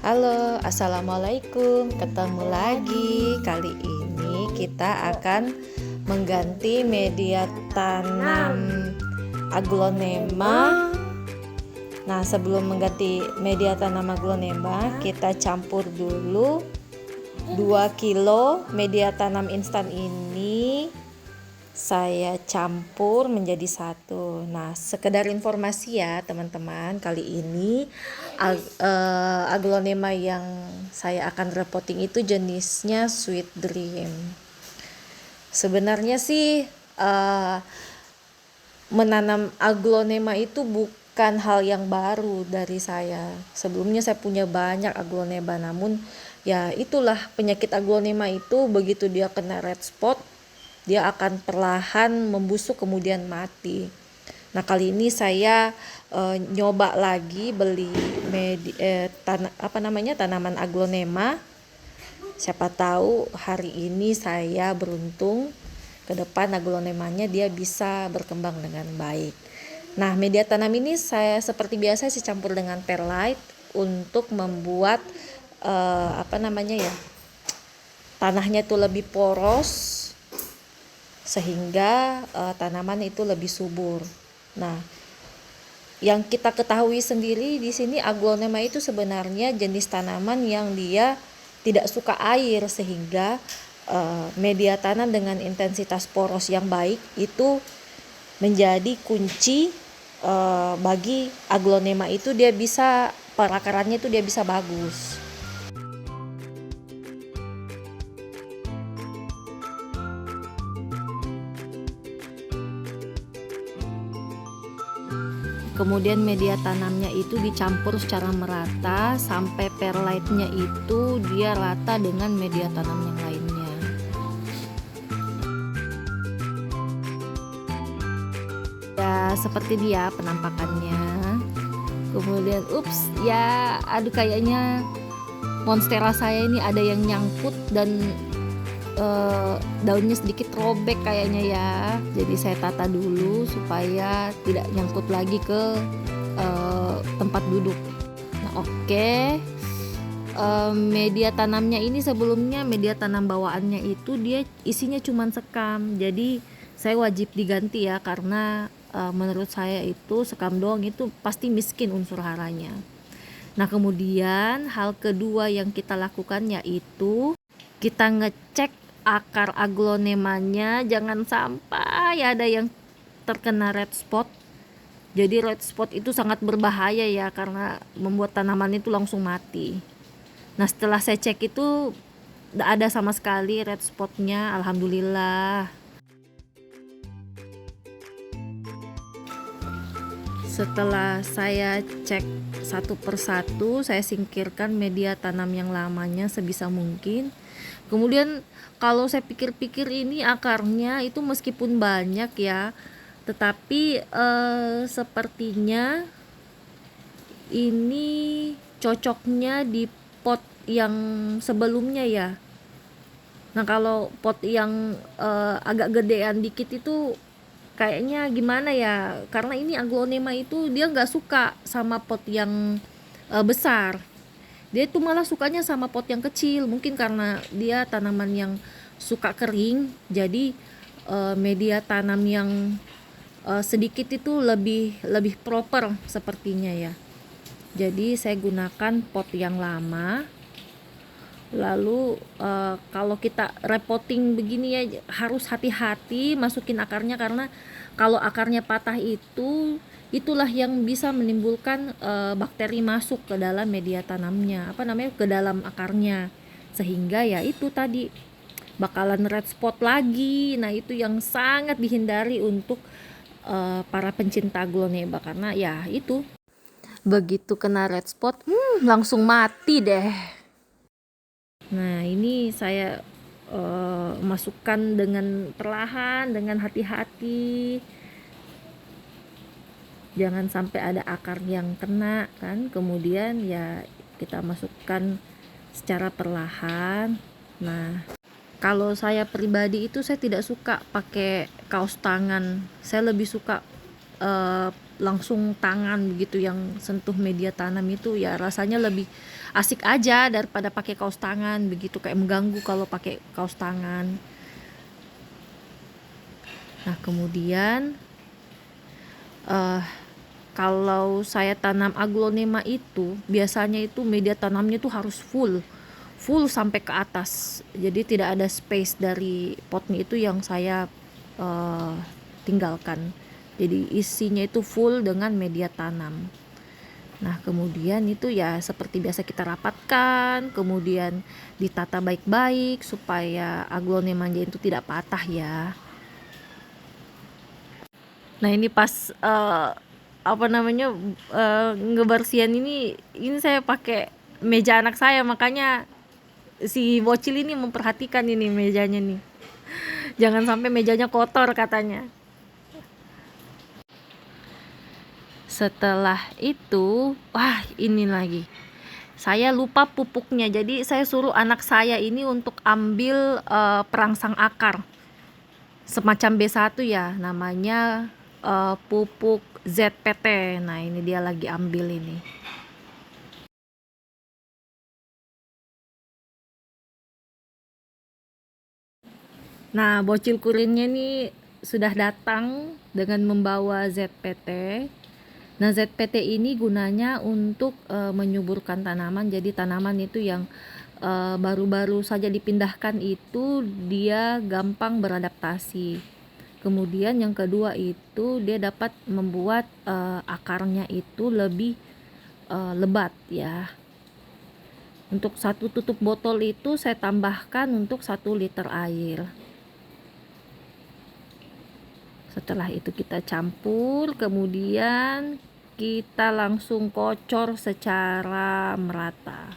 Halo, assalamualaikum. Ketemu lagi. Kali ini kita akan mengganti media tanam aglonema. Nah, sebelum mengganti media tanam aglonema, kita campur dulu 2 kilo media tanam instan ini. Saya campur menjadi satu. Nah, sekedar informasi ya teman-teman, kali ini aglonema yang saya akan repotting itu jenisnya Sweet Dream. Sebenarnya sih menanam aglonema itu bukan hal yang baru dari saya. Sebelumnya saya punya banyak aglonema, namun ya itulah penyakit aglonema itu, begitu dia kena red spot dia akan perlahan membusuk kemudian mati. Nah, kali ini saya nyoba lagi beli tanaman aglonema. Siapa tahu hari ini saya beruntung, ke depan aglonemanya dia bisa berkembang dengan baik. Nah, media tanam ini saya seperti biasa saya campur dengan perlite untuk membuat tanahnya itu lebih poros sehingga tanaman itu lebih subur. Nah, yang kita ketahui sendiri di sini aglonema itu sebenarnya jenis tanaman yang dia tidak suka air, sehingga media tanam dengan intensitas poros yang baik itu menjadi kunci bagi aglonema itu, dia bisa perakarannya itu dia bisa bagus. Kemudian media tanamnya itu dicampur secara merata sampai perlite-nya itu dia rata dengan media tanam yang lainnya. Ya, seperti dia penampakannya. Kemudian aduh kayaknya monstera saya ini ada yang nyangkut dan daunnya sedikit robek kayaknya ya. Jadi saya tata dulu supaya tidak nyangkut lagi ke tempat duduk. Nah, oke. Media tanamnya ini sebelumnya media tanam bawaannya itu dia isinya cuma sekam. Jadi saya wajib diganti ya, karena menurut saya itu sekam doang itu pasti miskin unsur haranya. Nah, kemudian hal kedua yang kita lakukan yaitu kita ngecek akar aglonemanya, jangan sampai ada yang terkena red spot. Jadi red spot itu sangat berbahaya ya, karena membuat tanaman itu langsung mati. Nah, setelah saya cek itu tidak ada sama sekali red spotnya, alhamdulillah. Setelah saya cek satu persatu, saya singkirkan media tanam yang lamanya sebisa mungkin. Kemudian kalau saya pikir-pikir ini akarnya itu meskipun banyak ya, tetapi sepertinya ini cocoknya di pot yang sebelumnya ya. Nah, kalau pot yang agak gedean dikit itu kayaknya gimana ya, karena ini aglonema itu dia nggak suka sama pot yang besar. Dia itu malah sukanya sama pot yang kecil, mungkin karena dia tanaman yang suka kering, jadi media tanam yang sedikit itu lebih proper sepertinya ya. Jadi saya gunakan pot yang lama. Lalu kalau kita repotting begini ya harus hati-hati masukin akarnya, karena kalau akarnya patah itulah yang bisa menimbulkan bakteri masuk ke dalam media tanamnya, ke dalam akarnya, sehingga ya itu tadi bakalan red spot lagi. Nah, itu yang sangat dihindari untuk para pencinta aglonema, karena ya itu begitu kena red spot langsung mati deh. Nah, ini saya masukkan dengan perlahan, dengan hati-hati, jangan sampai ada akar yang kena kan. Kemudian ya kita masukkan secara perlahan. Nah, kalau saya pribadi itu saya tidak suka pakai kaos tangan, saya lebih suka langsung tangan begitu yang sentuh media tanam itu ya rasanya lebih asik aja daripada pakai kaos tangan begitu, kayak mengganggu kalau pakai kaos tangan. Nah, kemudian eh kalau saya tanam aglonema itu biasanya itu media tanamnya itu harus full sampai ke atas. Jadi tidak ada space dari potnya itu yang saya eh, tinggalkan. Jadi isinya itu full dengan media tanam. Nah, kemudian itu ya seperti biasa kita rapatkan, kemudian ditata baik-baik supaya aglonemanya itu tidak patah ya. Nah, ini pas apa namanya ngebersihan ini saya pakai meja anak saya, makanya si bocil ini memperhatikan ini mejanya nih. Jangan sampai mejanya kotor katanya. Setelah itu, wah ini lagi. Saya lupa pupuknya. Jadi saya suruh anak saya ini untuk ambil perangsang akar. Semacam B1 ya, namanya pupuk ZPT. Nah, ini dia lagi ambil ini. Nah, bocil kurinnya nih sudah datang dengan membawa ZPT. Nah, ZPT ini gunanya untuk menyuburkan tanaman. Jadi tanaman itu yang baru-baru saja dipindahkan itu dia gampang beradaptasi. Kemudian yang kedua itu dia dapat membuat akarnya itu lebih lebat ya. Untuk satu tutup botol itu saya tambahkan untuk 1 liter air. Setelah itu kita campur, kemudian kita langsung kocor secara merata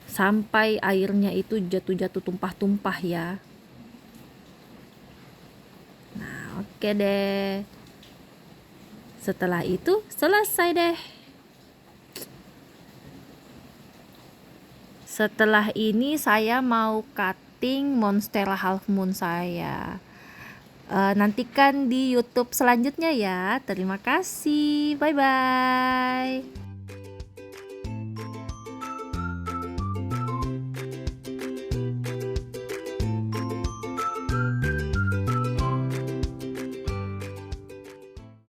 sampai airnya itu jatuh-jatuh tumpah-tumpah ya. Nah, oke deh. Setelah itu selesai deh. Setelah ini saya mau cutting Monstera Half Moon saya. Nantikan di YouTube selanjutnya ya. Terima kasih. Bye bye.